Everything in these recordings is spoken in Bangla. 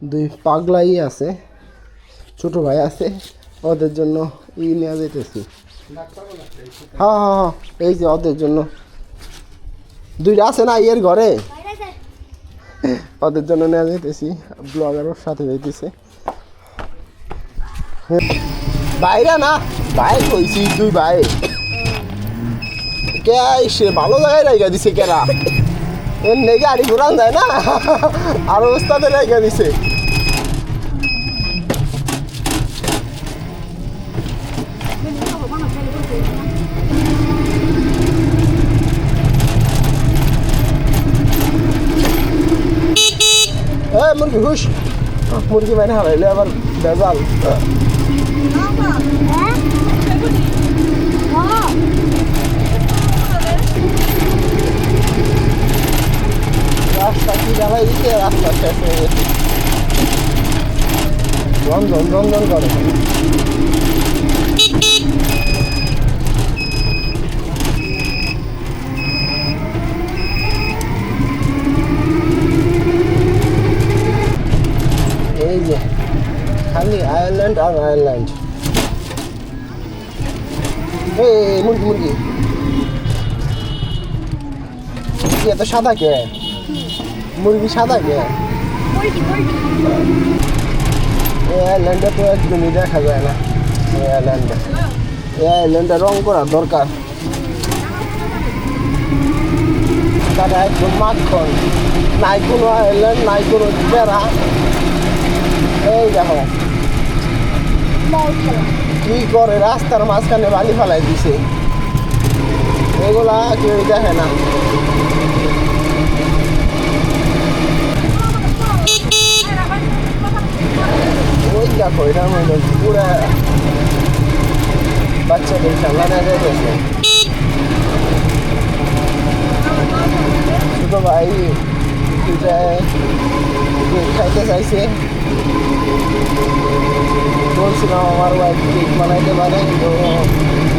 দুই পাগলাই আছে, ছোট ভাই আছে, ওদের জন্য নেওয়া যেতেছি। হ্যাঁ হ্যাঁ হ্যাঁ, এই যে ওদের জন্য দুইটা আছে না ইয়ের ঘরে, ওদের জন্য নেওয়া যেতেছি। ব্লগারও সাথে যাইতেছে। বাইরে না ভাই কইছি, দুই ভাই কে সে ভালো জায়গায় রেখে দিছে কেরা, এমনি গাড়ি ঘোরান যায় না, আর ওস্তাদে রেখে দিছে। মুরগি হুশ, মুরগি মানে হারাইলে আবার বেজাল। রাস্তা কি জ্বালাই দিচ্ছে, রাস্তা শেষ হয়ে গেছে, রঞ্জন রঞ্জন করে। এই যে খালি আয়ারল্যান্ড আর আয়ারল্যান্ড। এই মুরগি মুরগি এত সাদা কে? মুরগি সাদা কে? আয়ারল্যান্ডে তো একদমই দেখা যায় না। আয়ারল্যান্ডে রং করা দরকার, তারা একদম মাখন, নাই কোনো আয়ারল্যান্ড, নাই কোনো বেড়া। এই দেখো কি করে, রাস্তার মাঝখানে বালি ফেলাই দিছে, এগুলা কেউ দেখে না। ওই দেখো এটার মধ্যে পুরা বাচ্চাদের খেলা দেখা গেছে। ছোট ভাই খাইতে চাইছে, বলছিলাম আমার ওয়াইফ কেক বানাইতে পারে, তো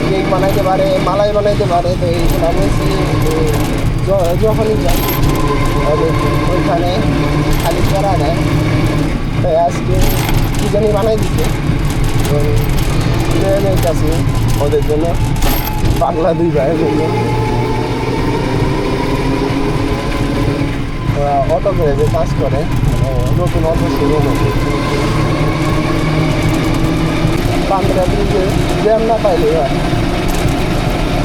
কেক বানাইতে পারে, মালাই বানাইতে পারে, তো এইগুলো বলছি যখনই যাই ওইখানে খালি করা দেয়। তাই আজকে কী জানি বানাই দিচ্ছে, কাছে ওদের জন্য, পাগলা দুই ভাইয়ের জন্য। ওরা অটো করে যে কাজ করে, নতুন অটো শুরু হয়েছে। পান্ডা ব্রিজে জ্যাম না পাইলে হয়,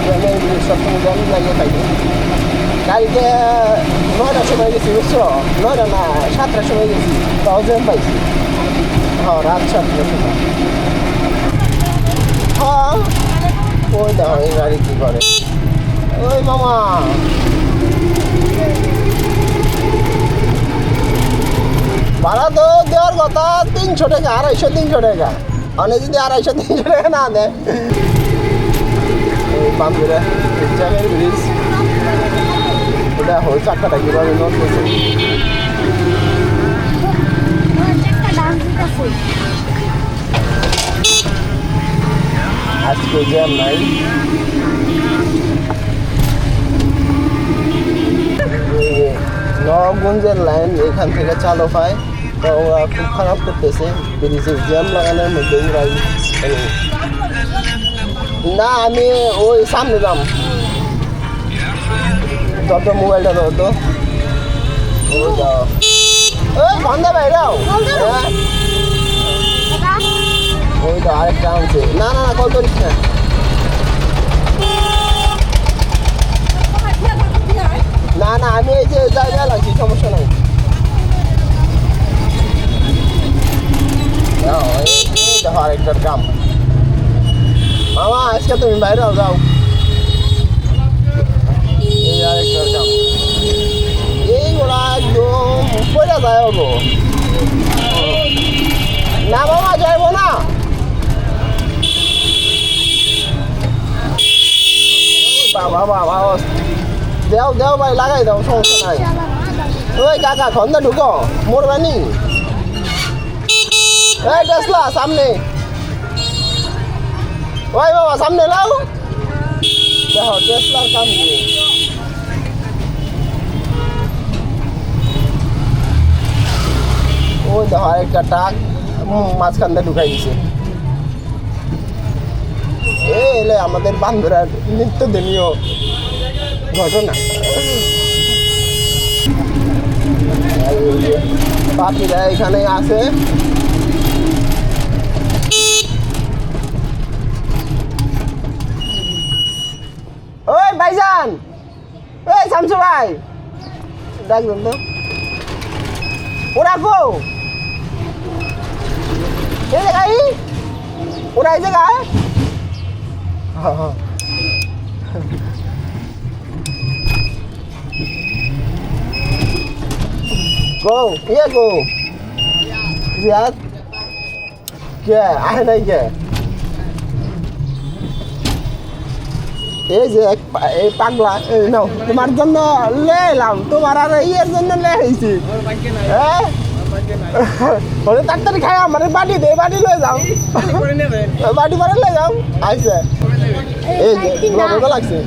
জ্যামে সবসময় জ্যাম লাগিয়ে থাকে। গাড়িতে 9টার সময় গেছি, বুঝছো, 9টা না 7টার সময় গেছি, তাও জ্যাম পাইছি। হ্যাঁ রাত 7টার সময়। হ্যাঁ ওই দেখো এই গাড়ি কী করে, ওই মামা ভাড়া তো দেওয়ার কথা 300 টাকা, 250-300 টাকা, অনেক যদি 250-300 টাকা না দেয়। ওই বান্ধবীরা জ্যামের ব্রিজ, ওটা হল চাকাটা কীভাবে নড়তেছে। আজকে জ্যাম নাই। নবগঞ্জের লাইন এখান থেকে চালু হয়, তো ওরা খুব খারাপ করতেছে ব্রিজের জ্যাম লাগানোর মধ্যে। না আমি ওই সামনে যাম, যত মোবাইলটা ধরতো ওই যাও, ওই বন্ধ বাইরাও। ওই তো আরেকটা আনছে, না না না কল করিস না। না না আমি এই যে জায়গা লাগছি, সমস্যা নাই। দেখো আরেকটার কাম। মামা আজকে তুমি বাইরে যাও, এই আরেকটার কাম। এইগুলা একদম পড়ে যায় গো। না মামা যাইবো না, বাবা বাবা দেও দেও ভাই, লাগাই দাও, সমস্যা নাই। ওই কাকা খন্দা ঢুকো, মরবানি। এই টেসলা সামনে, ওই বাবা সামনে লাও, দেখো টেসলার কাম দিয়ে। ওই দেখো একটা ট্রাক মাঝখান দিয়ে ঢুকাই দিছে। এলে আমাদের বান্ধবীর নিত্যদিনীয় ঘটনা। পাখিরা এখানে আছে। ওই ভাইজান, ওই শামসু ভাই, ডাকবেন তো। ওরা কো এই জায়গায়, ওরা এই জায়গায়। গো ইয়ে গো জিয়াদ কে আহে নাই কে? এই যে এই পাগলা, এই নাও তোমার জন্য লে এলাম, তোমার আর ইয়ের জন্য লে হয়েছি। হ্যাঁ তাড়াতাড়ি খাই আমার বাড়ি দে, বাড়ি লয়ে যাও, বাড়ি পরে লয়ে যাও। আচ্ছা এই যে লাগছে।